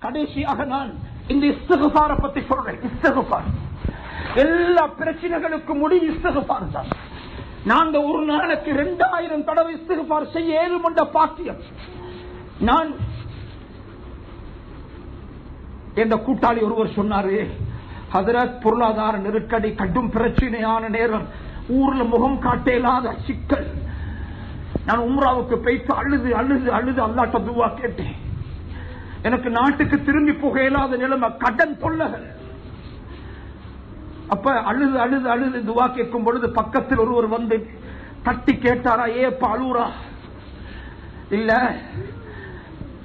கடைசியாக நான் இந்த இஸ்திக்ஃபாரை பத்தி சொல்றேன். இஸ்திக்ஃபார் எல்லா பிரச்சனைகளுக்கும் முடிவு இஸ்திக்ஃபார் தான். நாங்க ஒரு நாளைக்கு 2000 தடவை இஸ்திக்ஃபார் செய்ய ஏழுமண்ட பாக்கியம். நான் என்ற கூட்டாளி ஒருவர் சொன்னாரு, ஹதரத் பொருளாதார நெருக்கடி, கடும் பிரச்சனையான நேரம், ஊர்ல முகம் காட்டேலாத சிக்கல். நான் உம்ராவுக்கு போய்த்து அழுது அழுது அழுது அல்லாஹ்ட்ட துஆ கேட்டேன். எனக்கு நாட்டுக்கு திரும்பி போக இயலாத நிலைமை, கடன் தொல்லைகள். அப்ப அழுது அழுது அழுது துஆ கேட்கும் பொழுது பக்கத்தில் ஒருவர் வந்து தட்டி கேட்டாரா, ஏப்பா அழுறா? இல்ல,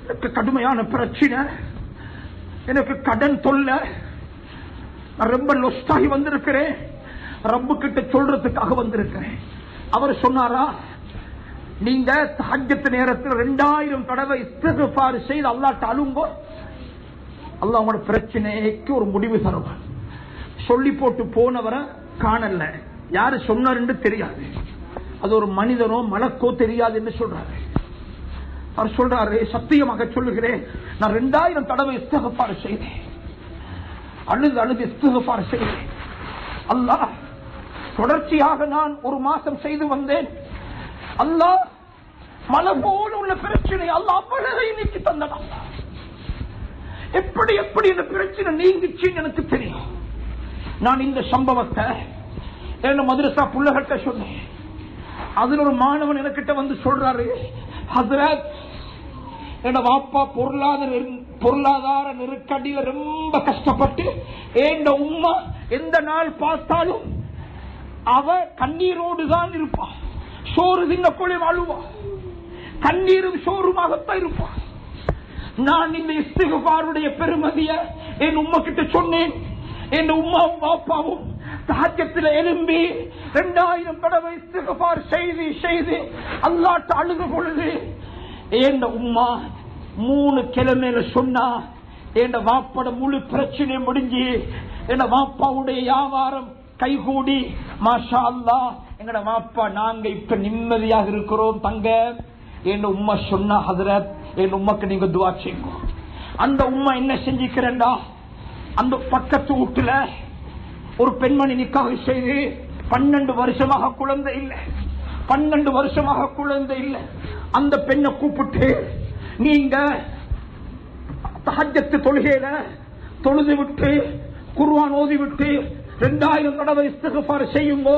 எனக்கு கடுமையான பிரச்சனை, எனக்கு கடன் தொல்லை, நான் ரொம்ப லொஸ்டாகி வந்திருக்கிறேன், ரப்பு கிட்ட சொல்றதுக்காக வந்திருக்கிறேன். அவர் சொன்னாரா, நீங்க தஹஜ்ஜத் நேரத்தில் 2000 தடவை இஸ்திக்ஃபார் செய்து அல்லாஹ்ட்ட அழுங்கோ, அல்லாஹ் உங்களோட பிரச்சனைக்கு ஒரு முடிவு தருவான். சொல்லி போட்டு போனவரை காணல, யாரு சொன்னார் தெரியாது, அது ஒரு மனிதனோ மலக்கோ தெரியாது என்று சொல்றாரு. அவர் சொல்றாரு, சத்தியமாக சொல்லுகிறேன், நான் 2000 தடவை இஸ்திக்ஃபார் செய்தேன், அழுது அழுது இஸ்திக்ஃபார் செய்தேன். அல்லாஹ் தொடர்ச்சியாக நான் ஒரு மாசம் செய்து வந்தேன். அல்லாஹ் மலை போல உள்ள பிரச்சனை அல்லாஹ் அவ்வளவு நீக்கி தந்தான். எப்படி எப்படி இந்த பிரச்சனை நீங்கிச்சுன்னு எனக்கு தெரியும். நான் இந்த சம்பவத்தை என்ன மதரசா புள்ளகிட்ட சொன்னேன். அதுல ஒரு மாணவன் எனக்கிட்ட வந்து சொல்றாரு, ஹஸ்ரத், என்ன வாப்பா பொருளாதார நெருக்கடியில ரொம்ப கஷ்டப்பட்டு, என் உம்மா எந்த நாள் பார்த்தாலும் அவ கண்ணீரோடு தான் இருப்பா, சோறு தின்ன போல வாழுவா, கண்ணீரும் சோறுமாகத்தான் இருப்பா. நான் இந்த இஸ்திக்ஃபாருடைய பெருமதிய என் உம்மா கிட்ட சொன்னேன். என் உம்மாவும் பாப்பாவும் தஹஜ்ஜத்தில் எழும்பி 2000 தடவை இஸ்திக்ஃபார் செய்து செய்து அல்லாஹ்ட்ட அழுது பொழுது என் உம்மா 3 கிழமையில சொன்னா, என் வாப்பட முழு பிரச்சனை முடிஞ்சு, என் வாப்பாவுடைய வியாபாரம் கைகூடி, மாஷா அல்லாஹ், எங்கட வாப்பா நாங்க இப்ப நிம்மதியாக இருக்கிறோம் தங்க. என் உம்மா சொன்னா, ஹதரத், என் உம்மாக்கு நீங்க துஆ செய்யுங்க. அந்த உம்மா என்ன செஞ்சுக்கிறேன்டா, அந்த பக்கத்து வீட்டுல ஒரு பெண்மணி நிக்காஹ் செய்து 12 வருஷமாக குழந்தை இல்லை, 12 வருஷமாக குழந்தை இல்லை. அந்த பெண்ணை கூப்பிட்டு, நீங்க தஹஜ்ஜத் தொழுகையில தொழுது விட்டு குர்ஆன் ஓதி விட்டு 2000 தடவை இஸ்திக்ஃபார் செய்யுங்க.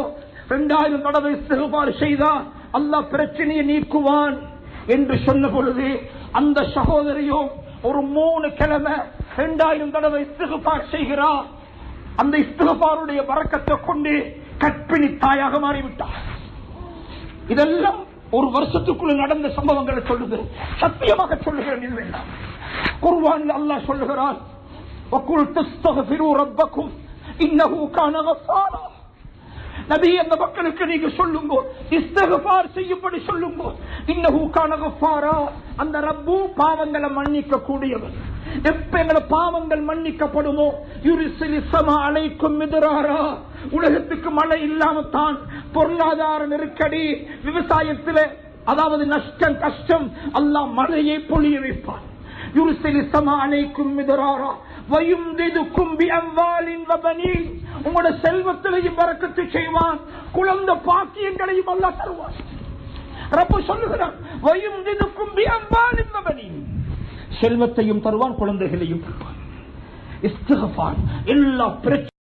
2000 தடவை இஸ்திக்ஃபார் செய்தா அல்லாஹ் பிரச்சனையை நீக்குவான் என்று சொன்ன பொழுது அந்த சகோதரியோ ஒரு 3 கிழமை 2000 தடவை இஸ்திக்ஃபார் செய்கிறார். அந்த இஸ்திக்ஃபாருடைய பரக்கத்தை கொண்டு கற்பிணி தாயாக மாறிவிட்டார். இதெல்லாம் ஒரு வருஷத்துக்குள்ள நடந்த சம்பவங்களை சொல்லுது. சத்தியமாக சொல்லுகிறேன், இது வேண்டாம். குர்ஆன்ல அல்லாஹ் சொல்லுகிறான், வகுல் தஸ்தக்ஃபிரு ரப்பக்கும் இன்னஹு கான கஃபாரா. நபி, அந்த மக்களுக்கு நீங்க சொல்லுங்க, இஸ்திக்ஃபார் செய்யும்படி சொல்லுங்க. இன்னஹு கான கஃபாரா, அந்த ரப்பு பாவங்களை மன்னிக்க கூடியவர். எப்ப எங்களோட பாவங்கள் மன்னிக்கப்படுமோ, யுர்சிலி ஸமா அலைக்கும் மித்ராரா, உலகத்துக்கு மழை இல்லாம தான் பொருளாதார நெருக்கடி, விவசாயத்தில் அதாவது நஷ்டம் கஷ்டம், அல்லாஹ் மழையை பொழிய வைப்பான். யுர்சிலி ஸமா அலைக்கும் மித்ராரா வயும்திதுக்கும் பிஅம்வாலின் வபனீன், உங்களுடைய செல்வத்திலையும் பரக்கத்து செய்வான், குழந்தை பாக்கியங்களையும் அல்லாஹ் தருவான். ரப்பு சொல்லுகிறான், வயும்திதுக்கும் பிஅம்வாலின் வபனீன், செல்வத்தையும் தருவான், குழந்தைகளையும் தருவான். இஸ்திக்ஃபார் எல்லா பிரச்சனை.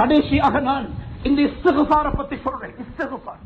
கடைசியாக நான் இந்த இஸ்திக்ஃபாரை பத்தி சொல்றேன். இஸ்திக்ஃபார்